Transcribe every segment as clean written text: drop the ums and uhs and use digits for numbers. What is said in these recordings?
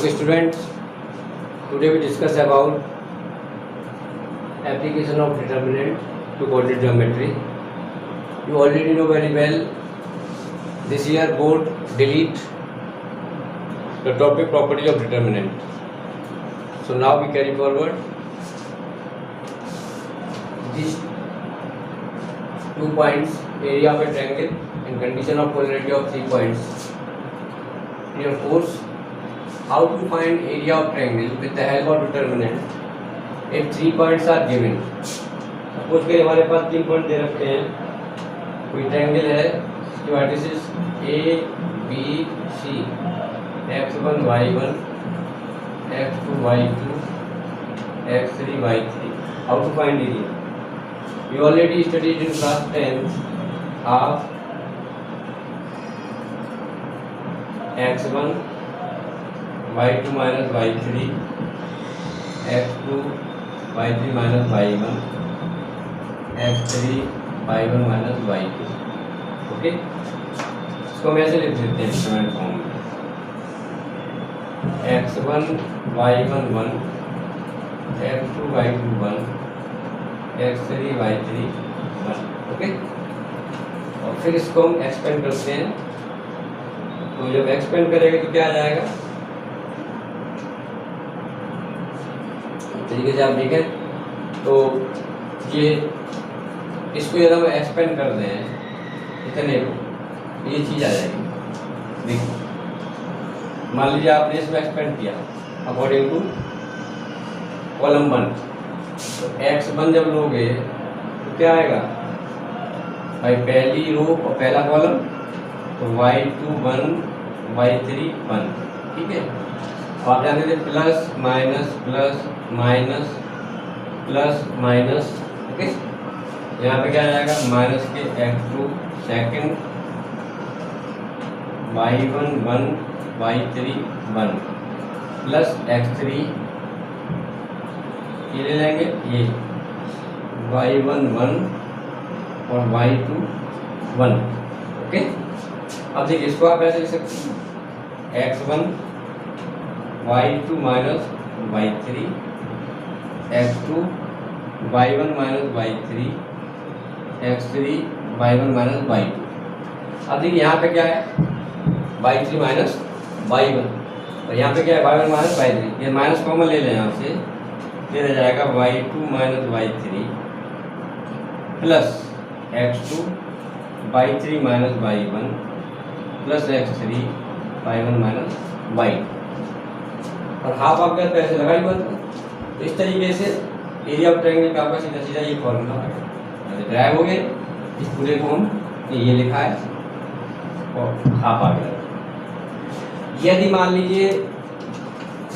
Okay students, today we discuss about application of determinant to coordinate geometry. You already know very well, this year board delete the topic property of determinant. So now we carry forward these 2 points, area of a triangle and condition of polarity of 3 points. In your course, how to find area of triangle with the help of determinant if 3 points are given. Suppose करिए हमारे पास 3 point दे रखे हैं, कोई triangle है जो vertices A B C, x1 y1 x2 y2 x3 y3. How to find area? We already studied in class 10th of x1 y2 minus y3 x2 y3 minus y1 x3 y1 minus y2. Okay, इसको हम ऐसे लिख देते हैं instrument form में, x1 y1 1 x2 y2 1 x3 y3 1. Okay, और फिर इसको हम एक्सपेंड करते हैं. तो जब एक्सपेंड करेंगे तो क्या आ जाएगा, तरीके से आप देखें तो ये इसको यदि हम एक्सपेंड कर दें इतने को, ये चीज़ आ जाएगी. देखिए, मान लीजिए आपने इसमें एक्सपेंड किया अकॉर्डिंग टू कॉलम 1, तो x1 जब लोगे तो क्या आएगा भाई, पहली रो और पहला कॉलम, तो y2 1 y3 1. ठीक है, आप जानते थे plus minus plus minus plus minus. Okay, यहाँ पे क्या आ जाएगा, माइनस के x2 second y1 1 y3 1 plus x3, ये ले लेंगे ये y1 1 और y2 1. ओके, अब देखिए इसको आप ऐसे लिख सकते हैं, x1 y2 minus y3 x2 y1 minus y3 x3 y1 minus y2. अब देखिए यहाँ पे क्या है, y3 माइनस y1, और यहाँ पे क्या है y1 माइनस y3. ये माइनस कॉमन ले लें यहाँ से, ये रह जाएगा y2 minus y3 plus x2 y3 minus y1 plus x3 y1 minus y2. और हाफ आपके पैसे लगा ही बनता. तो इस तरीके से एरिया ऑफ ट्रायंगल का आपका सीधा सीधा ये फॉर्मूला है. ड्राइव हो गए, इस पूरे को हम ये लिखा है और हाफ आ गया. यदि मान लीजिए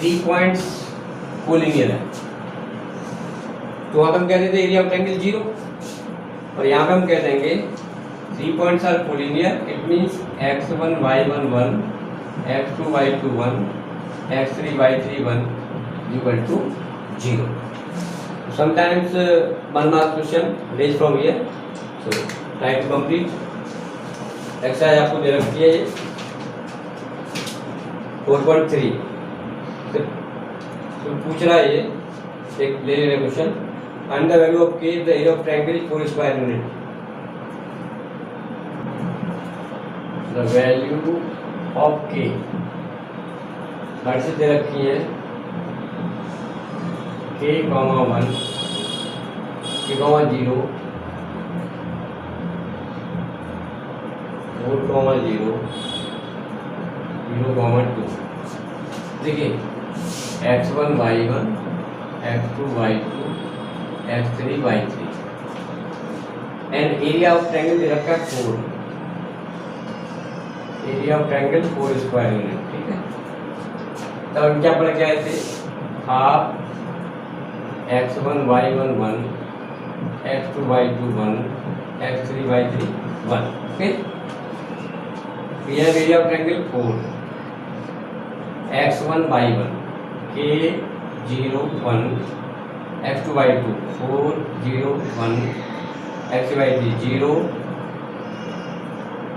3 पॉइंट्स कोलिनियर है, तो वहाँ हम कह देते एरिया ऑफ ट्रायंगल 0, और यहाँ पे हम कह देंगे 3 points are collinear, it means x1 y1 1 x2 y2 1 x3 y3 1 equal to 0. Sometimes one mark question raised from here, so try to complete. Exercise आपको दे रखी है ये 4.3. तो पूछ रहा है ये, एक ले ले question, find the value of k, the area of triangle 4 square unit. The value of k vertices दे रखी है k, 1 k, 0 4, 0 0, 2. देखिए x1 y1 x2 y2 x3 y3 and area of triangle दे रखा है 4. Area of triangle 4 square unit. ठीक है, तब हम क्या पढ़ के आए थे, half x1 y1 1 x2 y2 1 x3 y3 1. Okay, here area of triangle 4, x1 y1 k 0 1 x2 y2 4 0 1 x3 y3 0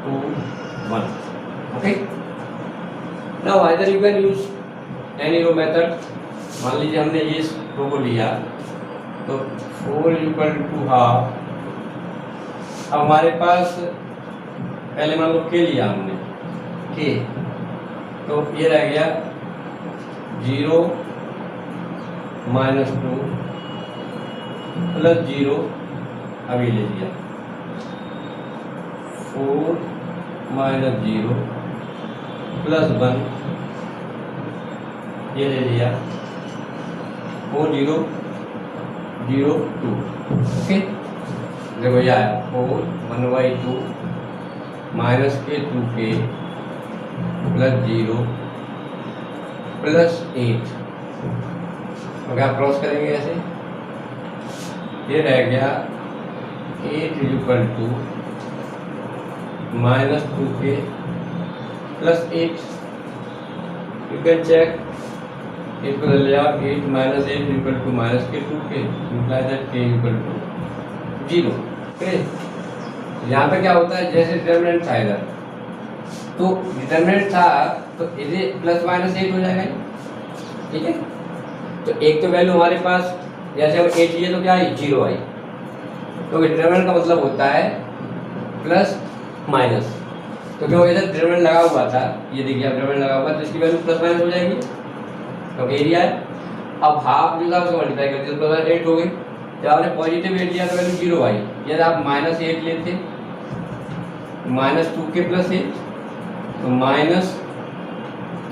2 1. Okay, now either you can use any row method, मान लीजिए हमने ये रो को लिया तो 4 इक्वल टू हाफ। अब हमारे पास पहले मान लो के लिया हमने के, तो ये रह गया 0 माइनस 2 प्लस 0, अभी ले लिया 4 माइनस 0 प्लस 1, ये ले लिया 4 0 0 2। ओके, देखो ये आया 4 1/2 minus k 2k plus 0 plus 8। Okay, आप क्रॉस करेंगे ऐसे, ये रह गया 8 equal to minus 2k plus 8। You can check, 8 को ले लिया 8 minus 8 equal to minus k 2k, imply that k equal to 0। Okay, यहाँ पे क्या होता है, जैसे डिटरमिनेंट था इधर, तो डिटरमिनेंट था तो इसे प्लस माइनस 8 हो जाएगा, ठीक है। तो एक तो वैल्यू हमारे पास जैसे अब 8 लिए तो क्या आई, 0 आई, तो डिटरमिनेंट का मतलब होता है प्लस माइनस। तो जो इधर डिटरमिनेंट लगा हुआ था, ये देखिए अब डिटरमिनेंट लगा हुआ, तो इसकी वैल्यू प्लस माइनस हो जाएगी, तो एरिया है। अब हाफ जो था उसको मल्टीप्लाई कर दिया तो प्लस 8 हो गई। जब आपने पॉजिटिव 8 लिया तो वैल्यू 0 आई। यदि आप माइनस 8 लेते, माइनस 2k प्लस 8, तो minus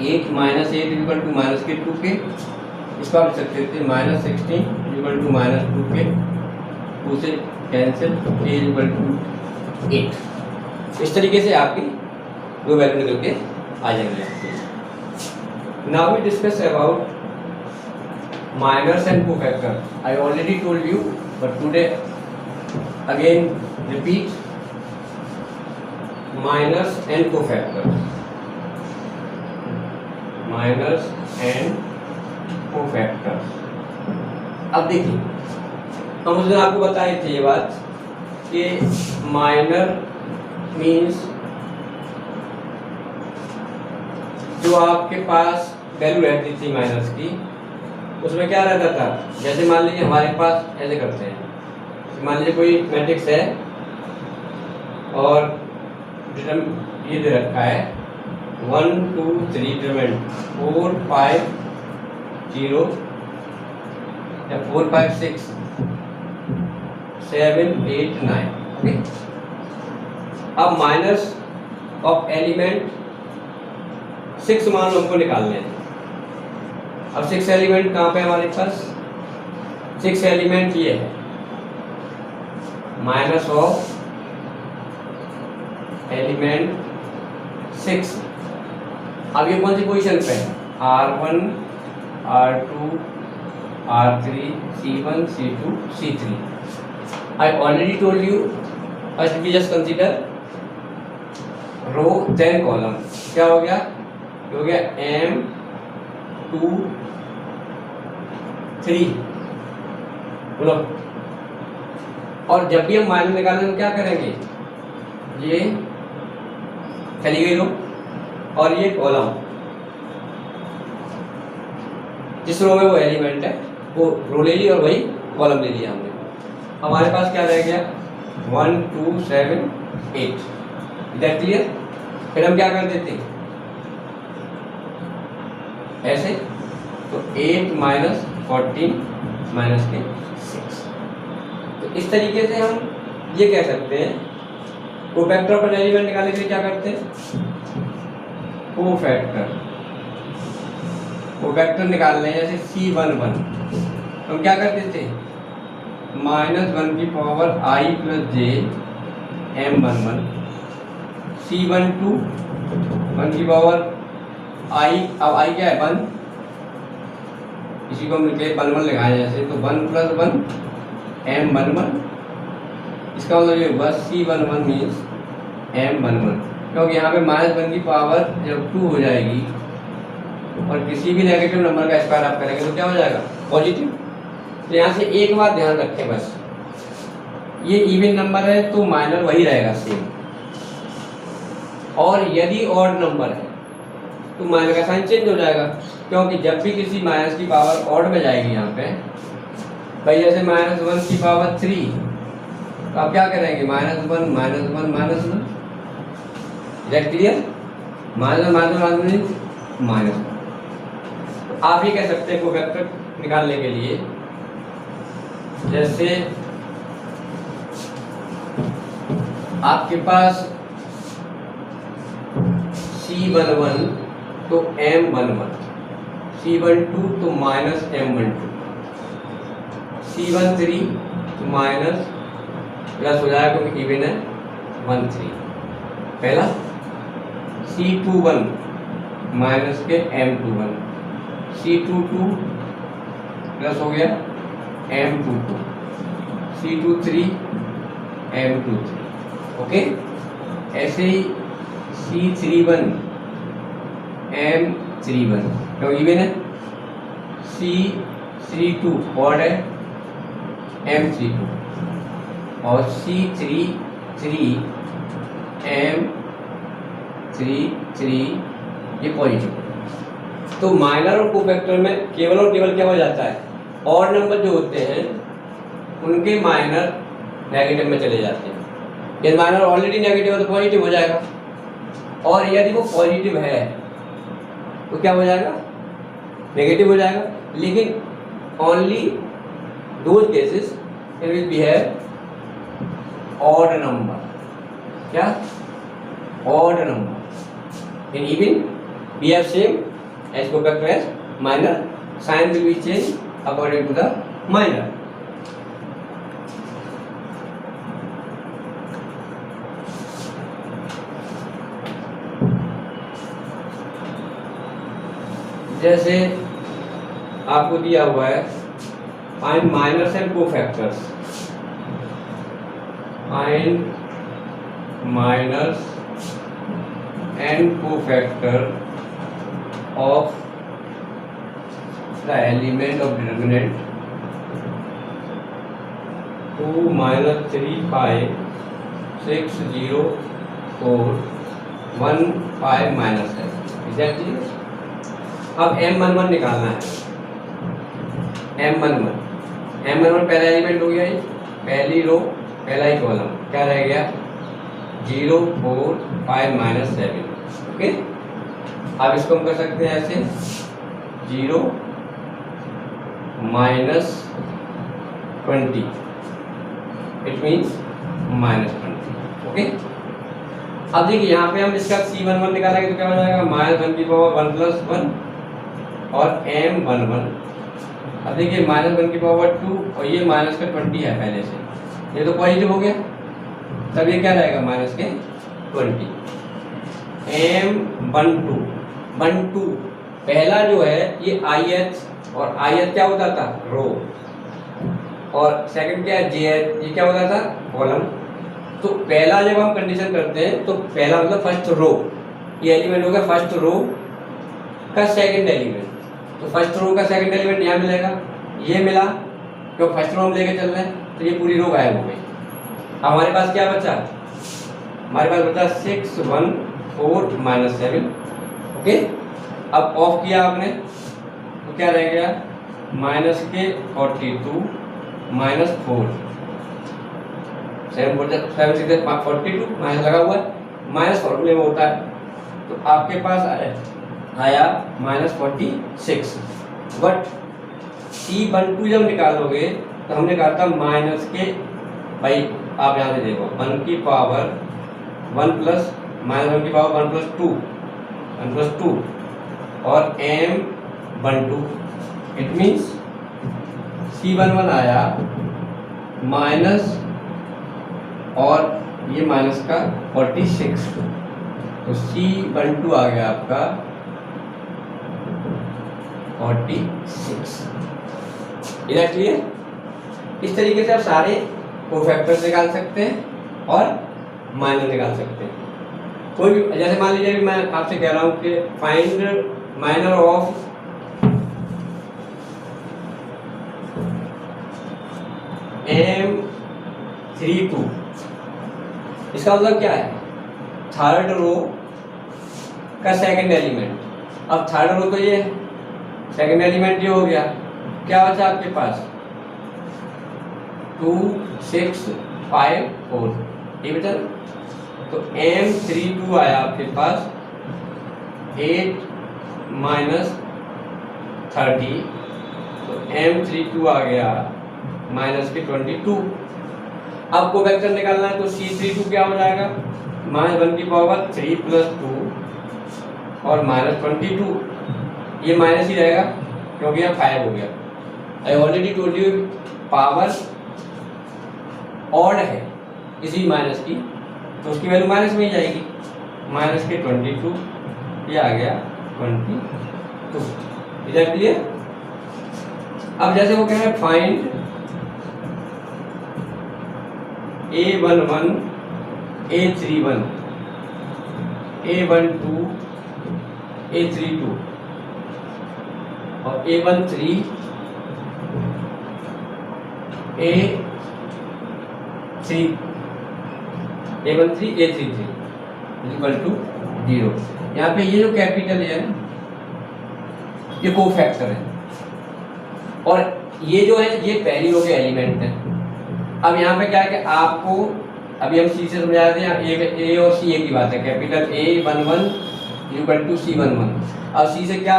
8 minus 8 equal to minus k 2k, इसको आप लिख सकते थे minus 16 equal to minus 2k, 2 से कैंसिल, k इक्वल टू 8। इस तरीके से आपकी दो वैल्यू निकल के आ जाएंगे। Now we discuss about minors and cofactor. I already told you, but today again repeat minors and cofactors. Minors and cofactors. अब देखिए, हम उस दिन आपको बताए थे ये बात कि माइनर मीन्स जो आपके पास वैल्यू रहती थी माइनर्स की, उसमें क्या रहता था, जैसे मान लीजिए हमारे पास ऐसे करते हैं, मान लीजिए कोई मैट्रिक्स है और ये दे रखा है 1 2 3 डिटरमिनेंट 4 5 0 या 4 5 6 7 8 9। ओके, अब माइनस ऑफ एलिमेंट 6 मान लो हमको निकालने हैं। अब 6 एलिमेंट कहाँ पे हमारे पास, 6 एलिमेंट ये है, माइनस ऑफ एलिमेंट 6। अब ये कौन सी पोजीशन पे है, R1 R2 R3 C1 C2 C3। I already told you, first we just consider row 10 column. क्या हो गया, हो गया M2 3, बोलो। और जब भी हम माइनस निकालेंगे तो क्या करेंगे, ये चली गई रो और ये कॉलम, जिस रो में वो एलिमेंट है वो रो ले ली और वही कॉलम ले लिया हमने। हमारे पास क्या रह गया 1 2 7 8। इधर क्लियर। फिर हम क्या कर देते ऐसे, तो 8 माइनस 14 माइनस के 6। तो इस तरीके से हम ये कह सकते हैं कोफैक्टर पर एलिमेंट निकालने के लिए क्या करते हैं, कोफैक्टर निकालने हैं। जैसे C11 हम क्या करते थे, -1 की power I plus j M11, C12 1 की पावर I, अब I क्या है 1, इसी को हम लिखे 1 1 लगाए जैसे, तो 1 प्लस 1 M11। इसका मतलब ये हुआ C11 मीन्स M11, क्योंकि यहाँ पे -1 की पावर जब 2 हो जाएगी और किसी भी नेगेटिव नंबर का स्क्वायर आप करेंगे तो क्या हो जाएगा, पॉजिटिव। तो यहाँ से एक बात ध्यान रखें बस, ये इवन नंबर है तो माइनर वही रहेगा सेम, और यदि ऑड नंबर है तो माइनस का साइन चेंज हो जाएगा, क्योंकि जब भी किसी माइनस की पावर ऑड में जाएगी यहाँ पे भाई, जैसे -1 की पावर 3, तो आप क्या करेंगे, -1 -1 -1, इज दैट क्लियर? -1 तो आप ही कह सकते हैं कोफैक्टर निकालने के लिए, जैसे आपके पास C11 तो M11, C12 तो -M12, C13 तो माइनस प्लस हो जाएगा क्योंकि इवन है 13 पहला, C21 माइनस के M21, C22 प्लस हो गया M22, C23 M23, ओके। ऐसे ही C31 M31 क्यों इवन है, C32 ऑड है M32 और C33 M33 ये पॉजिटिव। तो माइनर और कोफैक्टर में केवल और केवल क्या हो जाता है, ऑड नंबर जो होते हैं उनके माइनर नेगेटिव में चले जाते हैं। यदि माइनर ऑलरेडी नेगेटिव है तो पॉजिटिव हो जाएगा, और यदि वो पॉजिटिव है तो क्या हो जाएगा, नेगेटिव हो जाएगा। लेकिन only those cases in which we have odd number, क्या odd number, in even we have same as co-factor as minor, sign will be changed according to the minor. जैसे आपको दिया हुआ है find minors and cofactors, find minors and cofactor of the element of determinant 2 -3 5 6 0 4 1 5 -7, exactly. अब M11 निकालना है, M11 पहला element हो गया, ये पहली रो पहला ही कॉलम, क्या रह गया 0 4 5 -7, ओके। अब इसको हम कर सकते हैं ऐसे 0 -20, इट मीन्स -20, ओके। अब देखिए यहाँ पे हम इसका C11 निकालेंगे तो क्या हो जाएगा, -1 की पावर 1 + 1 और M11। अब देखिए -1 की पावर 2 और ये माइनस का 20 है पहले से, ये तो पॉजिटिव हो गया, तब ये क्या रहेगा -20। M12 पहला जो है ये IH, और IH क्या होता था, रो, और सेकंड क्या है JH, ये क्या होता था, कॉलम। तो पहला जब हम कंडीशन करते हैं तो पहला मतलब फर्स्ट रो, ये एलिमेंट हो गया फर्स्ट रो का सेकंड एलिमेंट, तो फर्स्ट रो का सेकंड एलिमेंट यहाँ मिलेगा, ये मिला क्योंकि फर्स्ट रो हम लेके चल रहे हैं, तो ये पूरी रो गायब हो गई। अब हमारे पास क्या बचा, हमारे पास बचा 6 1 4 -7, ओके। अब ऑफ किया आपने तो क्या रह गया, -42 -4 7 6 42 माइनस लगा हुआ है, माइनस फॉर्मूले में होता है, तो आपके पास आया -46। बट C12 जब निकालोगे तो हमने कहा था माइनस के, भाई आप यहाँ से देखो 1 की पावर 1 प्लस -1 की पावर 1 + 2 और M12, इट मीन्स C11 आया माइनस और ये माइनस का 46, तो C12 आ गया आपका 46। इधर क्लियर? इस तरीके से आप सारे कोफैक्टर्स निकाल सकते हैं और माइनर निकाल सकते हैं। कोई भी, जैसे मान लीजिए मैं आपसे कह रहा हूँ कि फाइंड माइनर ऑफ M32, इसका मतलब क्या है, थर्ड रो का सेकंड एलिमेंट, अब थर्ड रो तो ये सेकंड एलिमेंट ये हो गया, क्या बचा आपके पास 2 6 5 4 ये बचा। तो M32 आया आपके पास 8 - 30, तो M32 आ गया -22। अब को वेक्टर निकालना है तो C32 क्या हो जाएगा -1/3 + 2 और -22, ये माइनस ही रहेगा क्योंकि यहाँ 5 हो गया। I already told you power odd है इसी माइनस की, तो उसकी वैल्यू माइनस में ही जाएगी, -22 ये आ गया 22। Is that clear? अब जैसे वो कह रहे हैं find A11 A31 A12 A32 और A13 A33 इक्वल टू 0। यहाँ पे ये जो कैपिटल है ये कोफैक्टर है और ये जो है ये पहली रो के एलिमेंट है। अब यहाँ पे क्या है कि आपको अभी हम सी से समझा रहे थे, ए और सी एक ही बात है, capital A11 equal to C11। अब सी से क्या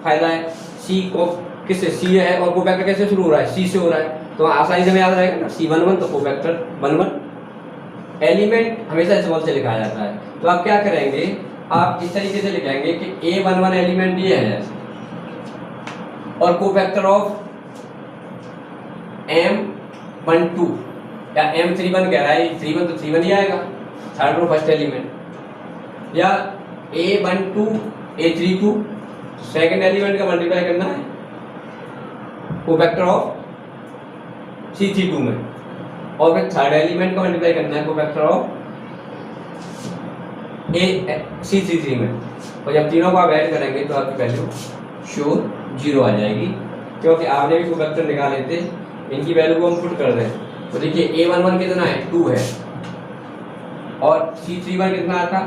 फायदा है, सी को किससे सी है और कोफैक्टर कैसे शुरू हो रहा है, सी से हो रहा है, तो आसानी से याद रहेगा ना C11 तो कोफैक्टर 11। एलिमेंट हमेशा स्मॉल से लिखा जाता है, तो आप क्या करेंगे, आप इस तरीके से लिखेंगे कि A11 एलिमेंट ये है और कोफैक्टर ऑफ M12 या M31 कह रहा है, 31 तो 31 ही आएगा, थर्ड रो फर्स्ट एलिमेंट, या A12 A32 सेकंड एलिमेंट का मल्टीप्लाई करना है कोफैक्टर ऑफ C32 में, और फिर थर्ड एलिमेंट का मल्टीप्लाई करना है कोफैक्टर ऑफ C33 में, और जब तीनों को आप ऐड करेंगे तो आपकी वैल्यू श्योर 0 आ जाएगी, क्योंकि आपने भी कोफैक्टर निकाले थे, इनकी वैल्यू को हम पुट कर दें तो देखिए A11 कितना है 2 है और C31 कितना आया था,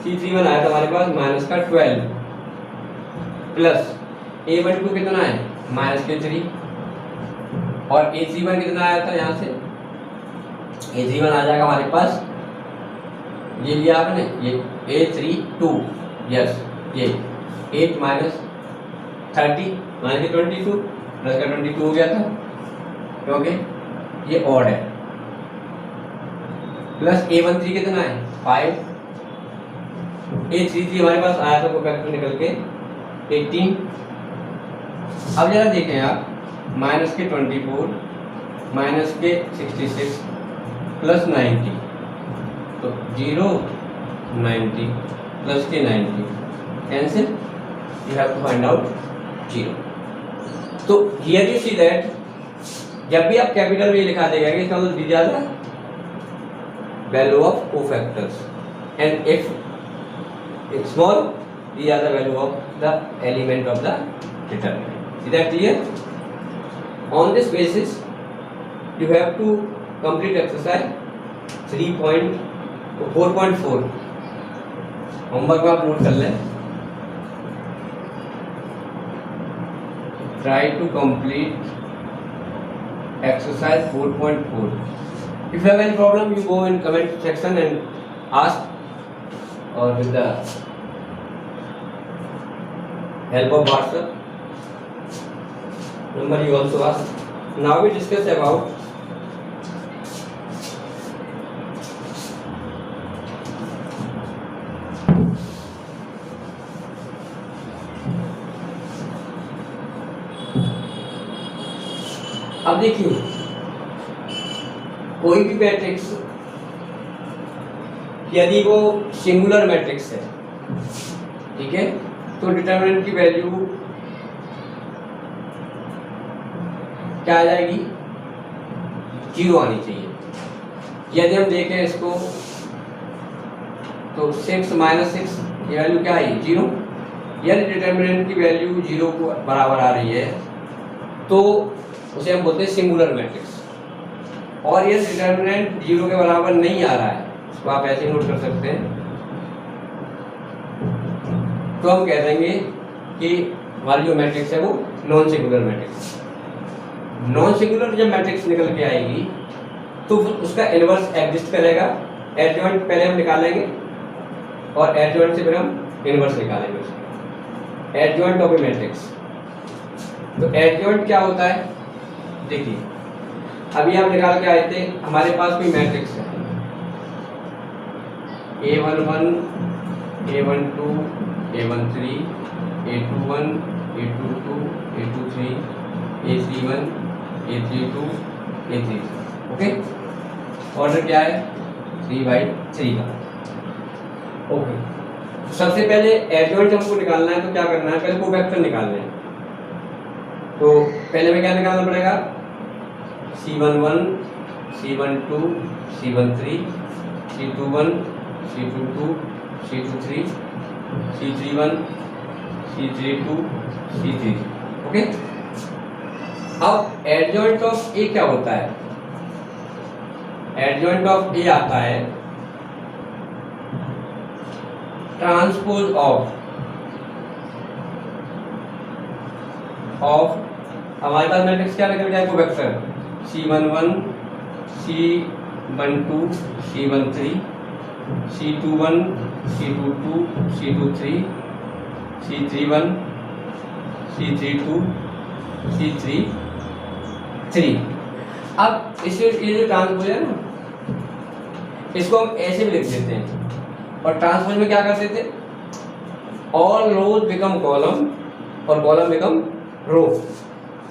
C31 आया था हमारे पास -12 प्लस A12 कितना है -3 और A31 कितना आया था, यहाँ से A31 आ जाएगा हमारे पास, ये लिया आपने ये A32 यस ये 8 - 30 -22 प्लस का 22 हो गया था क्योंकि ये ऑड है, प्लस A13 कितना है 5, A33 हमारे पास आया था कोफैक्टर निकल के 18। अब जरा देखें आप -24 -66 प्लस 90 तो 0 90 plus k 90 cancel, you have to find out 0। तो हियर यू सी दैट जब भी आप कैपिटल में लिखा देगा कि इसका मतलब दी जाता value of cofactors and if it's small the are the value of the element of the determinant. Is that clear? On this basis you have to complete exercise 4.4 homework में आप नोट कर लें। Try to complete exercise 4.4. If you have any problem, you go in comment section and ask, or with the help of WhatsApp number you also ask. Now we discuss about अब देखिए कोई भी matrix यदि वो singular matrix है, ठीक है, तो डिटरमिनेंट की वैल्यू क्या आ जाएगी 0 आनी चाहिए। यदि हम देखें इसको तो 6 - 6 ये वैल्यू क्या आई 0। यदि डिटरमिनेंट की वैल्यू 0 को बराबर आ रही है तो उसे हम बोलते हैं सिंगुलर मैट्रिक्स, और ये डिटरमिनेंट 0 के बराबर नहीं आ रहा है, इसको आप ऐसे नोट कर सकते हैं तो हम कह देंगे कि हमारी जो मैट्रिक्स है वो non singular matrix. Non singular जब मैट्रिक्स निकल के आएगी तो उसका इनवर्स एग्जिस्ट करेगा। एडजॉइंट पहले हम निकालेंगे और एडजॉइंट से फिर हम इनवर्स निकालेंगे उसका। एडजॉइंट ऑफ ए मैट्रिक्स, तो एडजॉइंट क्या होता है, देखिए अभी आप निकाल के आए थे, हमारे पास कोई मैट्रिक्स है A11 A12 A13 A21 A22 A23 A31 A32 A33, okay. Order क्या है 3/3 का, ओके। सबसे पहले एडजॉइंट हमको निकालना है तो क्या करना है, पहले कोवेक्टर निकालना है। तो पहले में क्या निकालना पड़ेगा, C11 C12 C13 C21 C22 C23 C31 C32 C33, okay. अब एडजॉइंट ऑफ ए क्या होता है, एडजॉइंट ऑफ ए आता है ट्रांसपोज ऑफ हमारे पास मैट्रिक्स क्या निकल जाए, कोवेक्टर C11 C12 C13 C21 C22 C23 C31 C32 C33। अब इसमें ये जो ट्रांसपोज है ना, इसको हम ऐसे भी लिख देते हैं, और ट्रांसपोज में क्या करते थे, ऑल रोज बिकम कॉलम और column become row.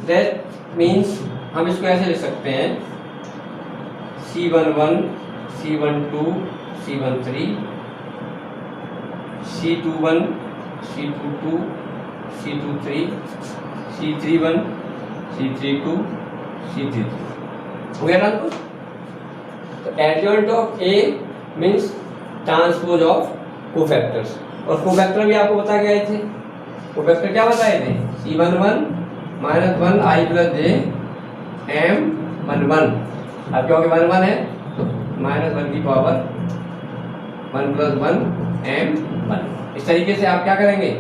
That means हम इसको ऐसे लिख सकते हैं C11 C12 C13 C21 C22 C23 C31 C32 C33, हो गया ट्रांसपोज। तो adjoint of A means transpose of cofactors, और कोफैक्टर भी आपको बता के आए थे। कोफैक्टर क्या बताए थे, C11 -1 I + j M11। अब क्योंकि 1 1 है तो -1 की पावर 1 + 1 M1। इस तरीके से आप क्या करेंगे,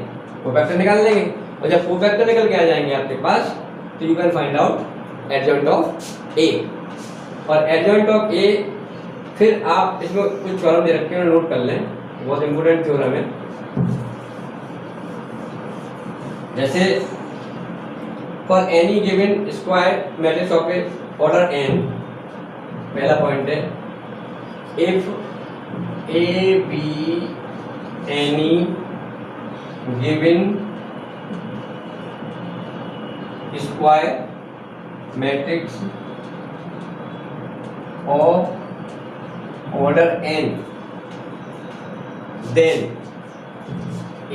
कोफैक्टर निकाल लेंगे, और जब कोफैक्टर निकल के आ जाएंगे आपके पास तो you can find out adjoint of A. और एडजॉइंट ऑफ ए फिर आप इसमें कुछ थ्योरम दे रखे हैं, नोट कर लें, बहुत इंपोर्टेंट थ्योरम है। जैसे for any given square matrix of A order n, पहला पॉइंट है, if A be any given square matrix of order n, then A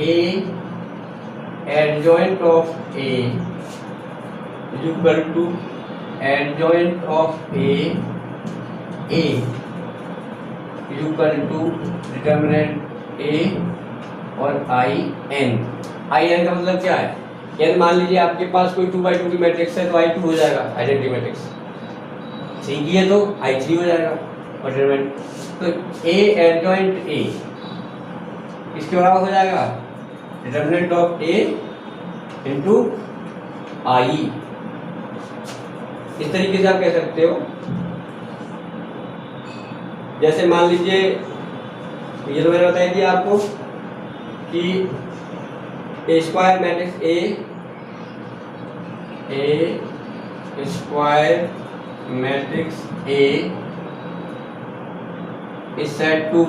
adjoint of A is equal to adjoint of A is equal to determinant A और IN। IN का मतलब क्या है, यदि मान लीजिए आपके पास कोई 2/2 की मैट्रिक्स है तो I2 हो जाएगा, आइडेंटिटी मैट्रिक्स 3 की है तो I3 हो जाएगा डिटरमिनेंट। तो A एडजॉइंट A इसके बराबर हो जाएगा determinant of A into I। इस तरीके से आप कह सकते हो। जैसे मान लीजिए ये तो मैंने बताया दिया आपको कि a square matrix a square matrix A is said to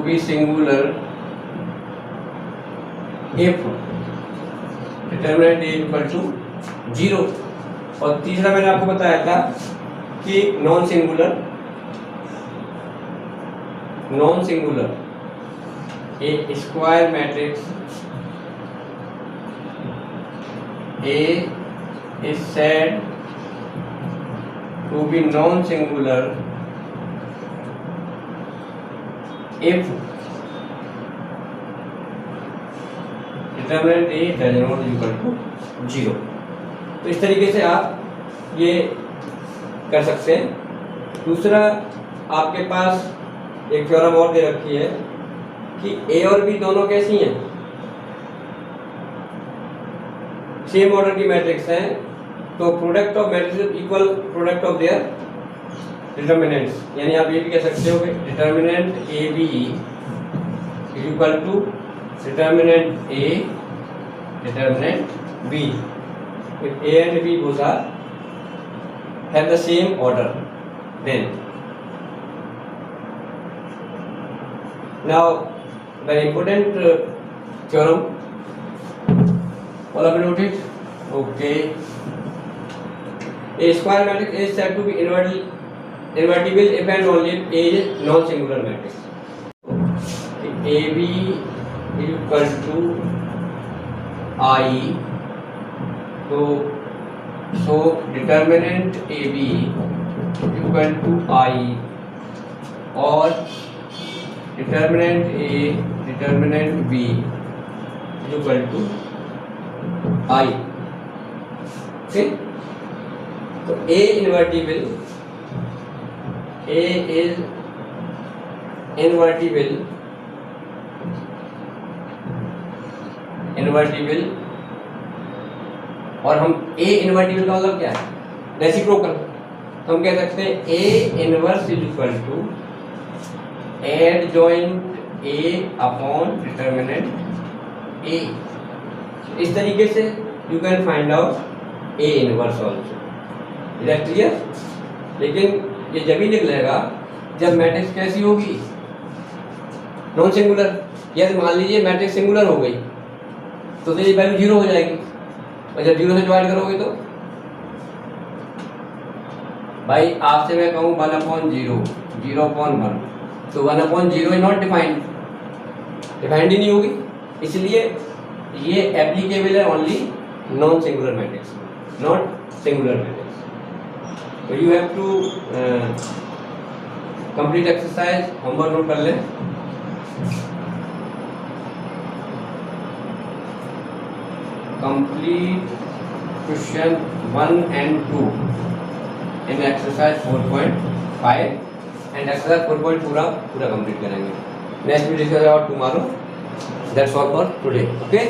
be singular if determinant A equal to 0। और तीसरा मैंने आपको बताया था कि non singular A square matrix A is said to be non-singular if determinant A does not equal to 0। तो इस तरीके से आप ये कर सकते हैं। दूसरा आपके पास एक थ्योरम और दे रखी है कि ए और बी दोनों कैसी हैं, सेम ऑर्डर की मैट्रिक्स हैं, तो product of matrix equal product of their determinants. यानी आप ये भी कह सकते हो कि determinant A B is equal to determinant A determinant B. If A and B both are have the same order, then now very important theorem. All of you note it? Okay. A square matrix is said to be invertible if and only if A is non-singular matrix. AB is equal to I. So determinant AB equal to I और determinant A determinant B equal to I. Okay, तो A invertible, A is invertible और हम A invertible का मतलब क्या है, reciprocal. तो हम कह सकते हैं A inverse is equal to adjoint A upon determinant A। इस तरीके से you can find out A inverse also. Is that clear? लेकिन ये जब ही निकलेगा जब मैट्रिक्स कैसी होगी, नॉन सिंगुलर। यदि मान लीजिए मैट्रिक्स सिंगुलर हो गई तो ये वैल्यू 0 हो जाएगी, और जब 0 से डिवाइड करोगे तो भाई आपसे मैं कहूँ 1/0 0/1, तो 1/0 इज नॉट डिफाइंड ही नहीं होगी। इसलिए ये एप्लीकेबल है only non singular matrix, not singular matrix. तो you have to complete exercise, homework note कर लें। Complete question 1 and 2 in exercise 4.5 and exercise 4. पूरा कंप्लीट करेंगे। नेक्स्ट वीडियो से और tomorrow. That's all for today. Okay.